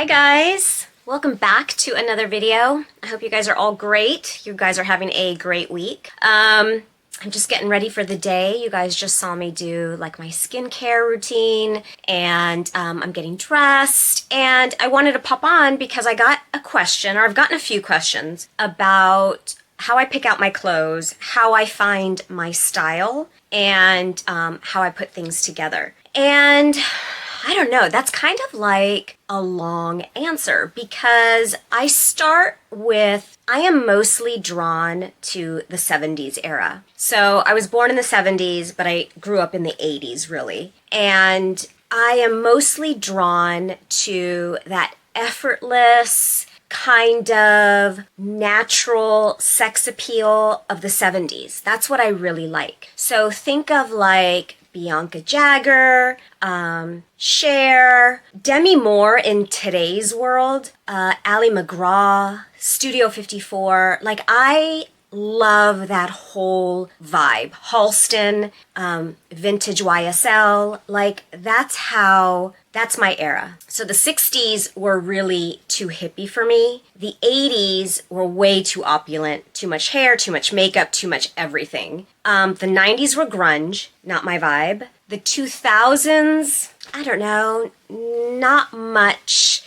Hi guys! Welcome back to another video. I hope you guys are all great. You guys are having a great week. I'm just getting ready for the day. You guys just saw me do like my skincare routine and I'm getting dressed, and I wanted to pop on because I got a question, or I've gotten a few questions about how I pick out my clothes, how I find my style, and how I put things together. And I don't know, that's kind of like a long answer because I start with, I am mostly drawn to the 70s era. So I was born in the 70s, but I grew up in the 80s really. And I am mostly drawn to that effortless, kind of natural sex appeal of the 70s. That's what I really like. So think of like Bianca Jagger, Cher, Demi Moore in today's world, Ali McGraw, Studio 54. Like, I love that whole vibe. Halston, vintage YSL. Like, that's my era. So the 60s were really too hippie for me. The 80s were way too opulent. Too much hair, too much makeup, too much everything. The 90s were grunge, not my vibe. The 2000s, I don't know, not much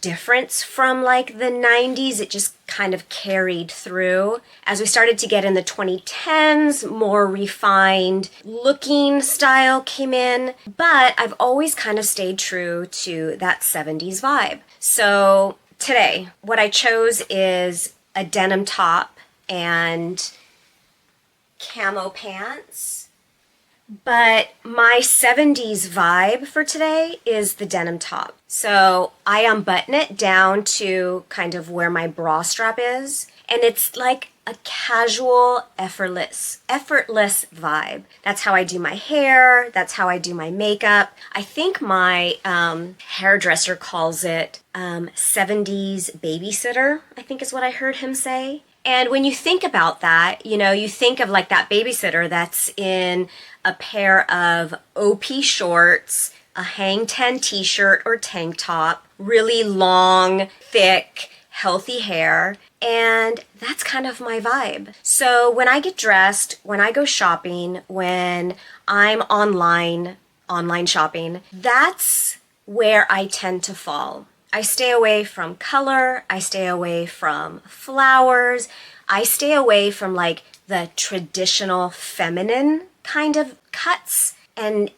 difference from like the 90s. It just kind of carried through. As we started to get in the 2010s, more refined looking style came in, but I've always kind of stayed true to that 70s vibe. So today, what I chose is a denim top and camo pants. But my 70s vibe for today is the denim top. So I unbutton it down to kind of where my bra strap is. And it's like a casual, effortless vibe. That's how I do my hair. That's how I do my makeup. I think my hairdresser calls it 70s babysitter, I think is what I heard him say. And when you think about that, you know, you think of like that babysitter that's in a pair of OP shorts, a hang 10 t-shirt or tank top, really long, thick, healthy hair, and that's kind of my vibe. So when I get dressed, when I go shopping, when I'm online shopping, that's where I tend to fall. I stay away from color, I stay away from flowers, I stay away from like the traditional feminine kind of cuts and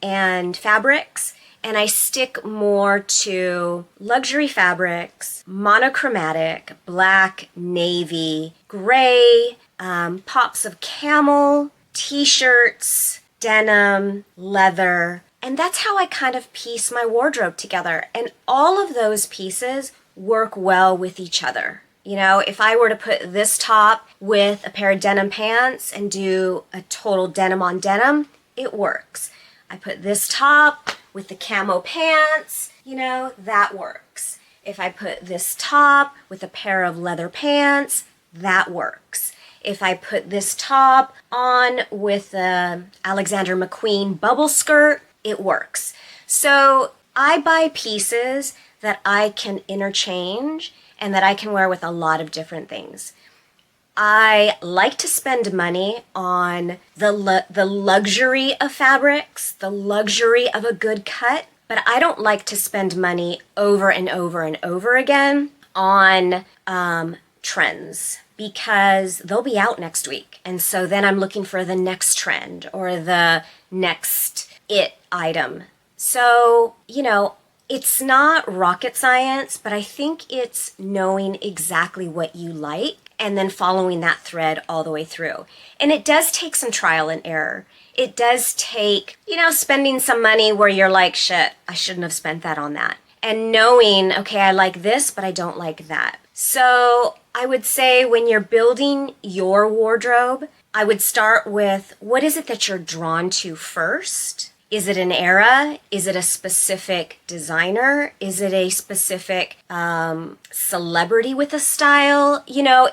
fabrics, and I stick more to luxury fabrics, monochromatic, black, navy, gray, pops of camel, t-shirts, denim, leather. And that's how I kind of piece my wardrobe together. And all of those pieces work well with each other. You know, if I were to put this top with a pair of denim pants and do a total denim on denim, it works. I put this top with the camo pants, you know, that works. If I put this top with a pair of leather pants, that works. If I put this top on with the Alexander McQueen bubble skirt, it works. So I buy pieces that I can interchange and that I can wear with a lot of different things. I like to spend money on the luxury of fabrics, the luxury of a good cut, but I don't like to spend money over and over and over again on trends, because they'll be out next week. And so then I'm looking for the next trend or the next it item. So, you know, it's not rocket science, but I think it's knowing exactly what you like and then following that thread all the way through. And it does take some trial and error. It does take, you know, spending some money where you're like, shit, I shouldn't have spent that on that. And knowing, okay, I like this, but I don't like that. So I would say when you're building your wardrobe, I would start with, what is it that you're drawn to first? Is it an era? Is it a specific designer? Is it a specific celebrity with a style? You know,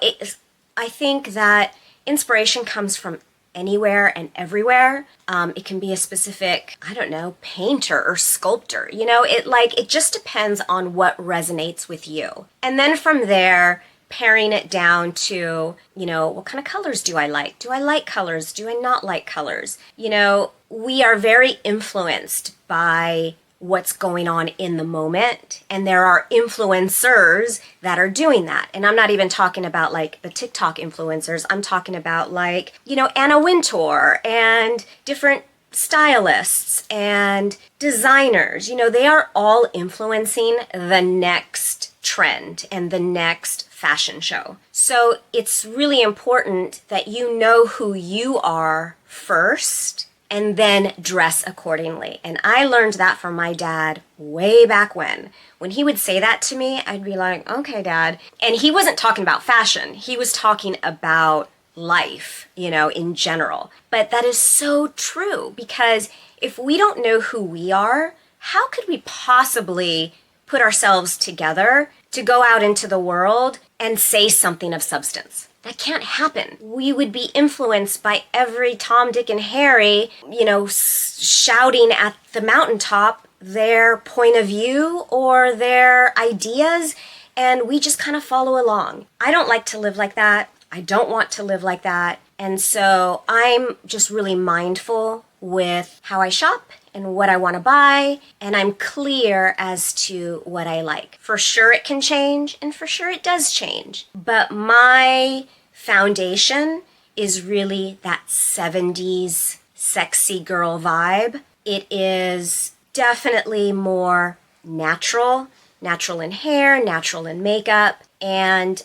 I think that inspiration comes from anywhere and everywhere. It can be a specific, I don't know, painter or sculptor. You know, it just depends on what resonates with you. And then from there, paring it down to, you know, what kind of colors do I like? Do I like colors? Do I not like colors? You know, we are very influenced by what's going on in the moment, and there are influencers that are doing that. And I'm not even talking about like the TikTok influencers. I'm talking about like, you know, Anna Wintour and different stylists and designers. You know, they are all influencing the next trend and the next fashion show. So it's really important that you know who you are first and then dress accordingly. And I learned that from my dad way back when. When he would say that to me, I'd be like, okay, Dad. And he wasn't talking about fashion. He was talking about life, you know, in general. But that is so true, because if we don't know who we are, how could we possibly put ourselves together to go out into the world and say something of substance? That can't happen. We would be influenced by every Tom, Dick, and Harry, you know, shouting at the mountaintop their point of view or their ideas, and we just kind of follow along. I don't like to live like that. I don't want to live like that. And so I'm just really mindful with how I shop and what I want to buy, and I'm clear as to what I like. For sure it can change, and for sure it does change. But my foundation is really that 70s sexy girl vibe. It is definitely more natural in hair, natural in makeup, and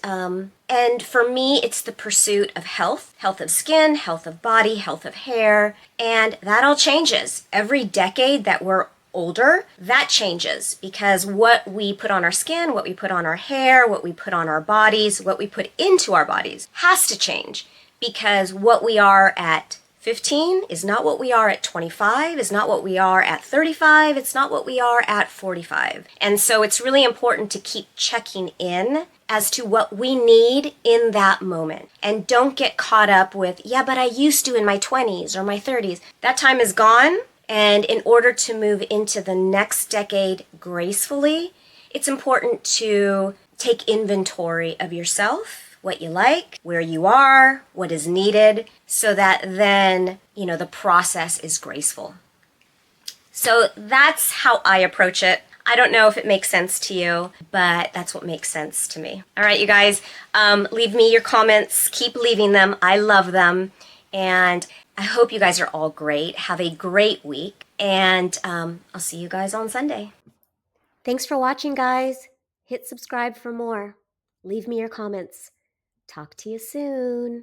for me, it's the pursuit of health of skin, health of body, health of hair, and that all changes. Every decade that we're older, that changes, because what we put on our skin, what we put on our hair, what we put on our bodies, what we put into our bodies has to change, because what we are at 15 is not what we are at 25, is not what we are at 35, it's not what we are at 45. And so it's really important to keep checking in as to what we need in that moment. And don't get caught up with, yeah, but I used to in my 20s or my 30s. That time is gone. And in order to move into the next decade gracefully, it's important to take inventory of yourself, what you like, where you are, what is needed, so that then, you know, the process is graceful. So that's how I approach it. I don't know if it makes sense to you, but that's what makes sense to me. All right, you guys, leave me your comments. Keep leaving them. I love them. And I hope you guys are all great. Have a great week. And I'll see you guys on Sunday. Thanks for watching, guys. Hit subscribe for more. Leave me your comments. Talk to you soon.